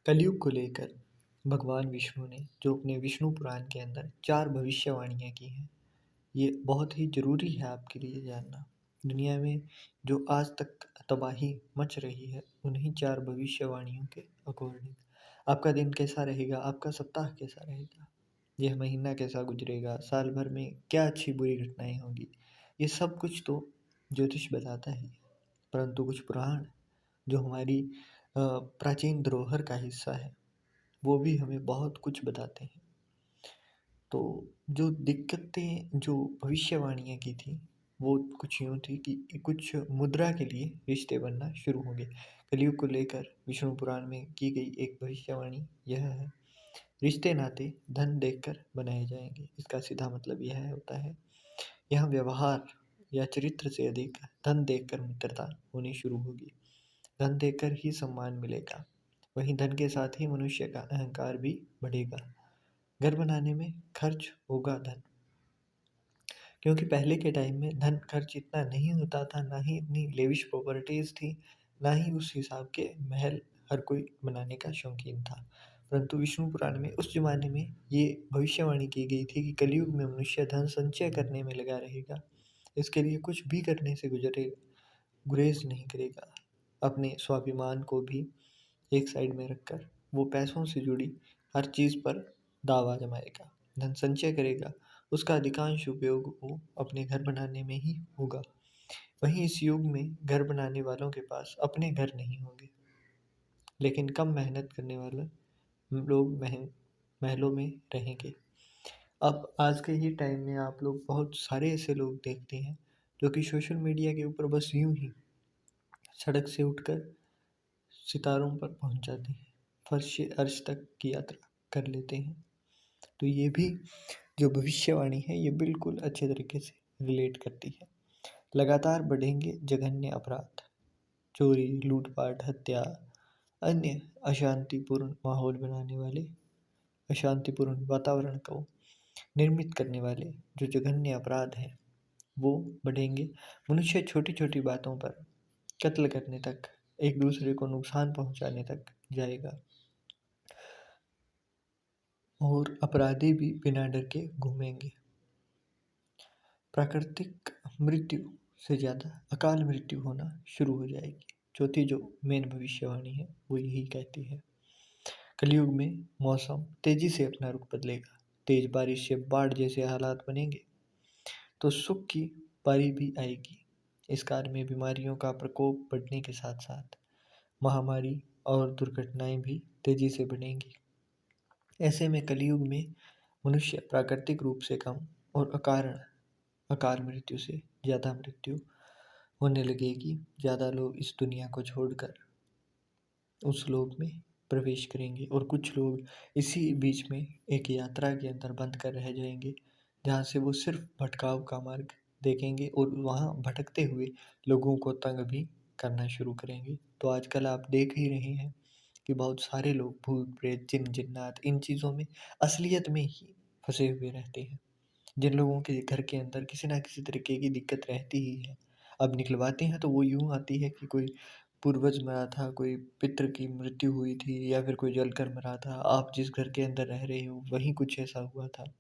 कलयुग को लेकर भगवान विष्णु ने जो अपने विष्णु पुराण के अंदर 4 भविष्यवाणियाँ की हैं, ये बहुत ही ज़रूरी है आपके लिए जानना। दुनिया में जो आज तक तबाही मच रही है, उन्हीं 4 भविष्यवाणियों के अकॉर्डिंग आपका दिन कैसा रहेगा, आपका सप्ताह कैसा रहेगा, यह महीना कैसा गुजरेगा, साल भर में क्या अच्छी-बुरी घटनाएँ होंगी, ये सब कुछ तो ज्योतिष बताता ही है। परंतु कुछ पुराण जो हमारी प्राचीन धरोहर का हिस्सा है, वो भी हमें बहुत कुछ बताते हैं। तो जो दिक्कतें जो भविष्यवाणियाँ की थी, वो कुछ यूँ थी कि कुछ मुद्रा के लिए रिश्ते बनना शुरू होंगे। कलयुग को लेकर विष्णु पुराण में की गई एक भविष्यवाणी यह है, रिश्ते नाते धन देखकर बनाए जाएँगे। इसका सीधा मतलब यह होता है, यहाँ व्यवहार या चरित्र से अधिक धन देखकर मित्रता होनी शुरू होगी। धन देकर ही सम्मान मिलेगा। वहीं धन के साथ ही मनुष्य का अहंकार भी बढ़ेगा। घर बनाने में खर्च होगा धन, क्योंकि पहले के टाइम में धन खर्च इतना नहीं होता था, ना ही इतनी लेविश प्रॉपर्टीज़ थी, ना ही उस हिसाब के महल हर कोई बनाने का शौकीन था। परंतु विष्णु पुराण में उस ज़माने में ये भविष्यवाणी की गई थी कि कलयुग में मनुष्य धन संचय करने में लगा रहेगा। इसके लिए कुछ भी करने से गुरेज़ नहीं करेगा। अपने स्वाभिमान को भी एक साइड में रखकर वो पैसों से जुड़ी हर चीज़ पर दावा जमाएगा, धन संचय करेगा, उसका अधिकांश उपयोग वो अपने घर बनाने में ही होगा। वहीं इस युग में घर बनाने वालों के पास अपने घर नहीं होंगे, लेकिन कम मेहनत करने वाले लोग महलों में रहेंगे। अब आज के ही टाइम में आप लोग बहुत सारे ऐसे लोग देखते हैं, जो कि सोशल मीडिया के ऊपर बस यूँ ही सड़क से उठकर सितारों पर पहुँच जाते हैं, फर्श से अर्श तक की यात्रा कर लेते हैं। तो ये भी जो भविष्यवाणी है, ये बिल्कुल अच्छे तरीके से रिलेट करती है। लगातार बढ़ेंगे जघन्य अपराध, चोरी, लूट-पाट, हत्या, अन्य अशांतिपूर्ण माहौल बनाने वाले, अशांतिपूर्ण वातावरण को निर्मित करने वाले जो जघन्य अपराध हैं, वो बढ़ेंगे। मनुष्य छोटी-छोटी बातों पर कत्ल करने तक, एक दूसरे को नुकसान पहुँचाने तक जाएगा और अपराधी भी बिना डर के घूमेंगे। प्राकृतिक मृत्यु से ज़्यादा अकाल मृत्यु होना शुरू हो जाएगी। चौथी जो मेन भविष्यवाणी है, वो यही कहती है, कलयुग में मौसम तेज़ी से अपना रुख बदलेगा। तेज़ बारिश से बाढ़ जैसे हालात बनेंगे, तो सुख की बारी भी आएगी। इस काल में बीमारियों का प्रकोप बढ़ने के साथ-साथ महामारी और दुर्घटनाएँ भी तेज़ी से बढ़ेंगी। ऐसे में कलयुग में मनुष्य प्राकृतिक रूप से कम और अकाल मृत्यु से ज़्यादा मृत्यु होने लगेगी। ज़्यादा लोग इस दुनिया को छोड़कर उस लोक में प्रवेश करेंगे और कुछ लोग इसी बीच में एक यात्रा के अंदर बंद कर रह जाएँगे, जहाँ से वो सिर्फ़ भटकाव का मार्ग देखेंगे और वहाँ भटकते हुए लोगों को तंग भी करना शुरू करेंगे। तो आजकल आप देख ही रहे हैं कि बहुत सारे लोग भूत-प्रेत, जिन-जिन्नात इन चीज़ों में असलियत में ही फँसे हुए रहते हैं। जिन लोगों के घर के अंदर किसी न किसी तरीके की दिक्कत रहती ही है। अब निकलवाते हैं तो वो यूँ आती है कि कोई पूर्वज मरा था, कोई पितृ की मृत्यु हुई थी या फिर कोई जलकर मरा था, आप जिस घर के अंदर रह रहे हो वहीं कुछ ऐसा हुआ था।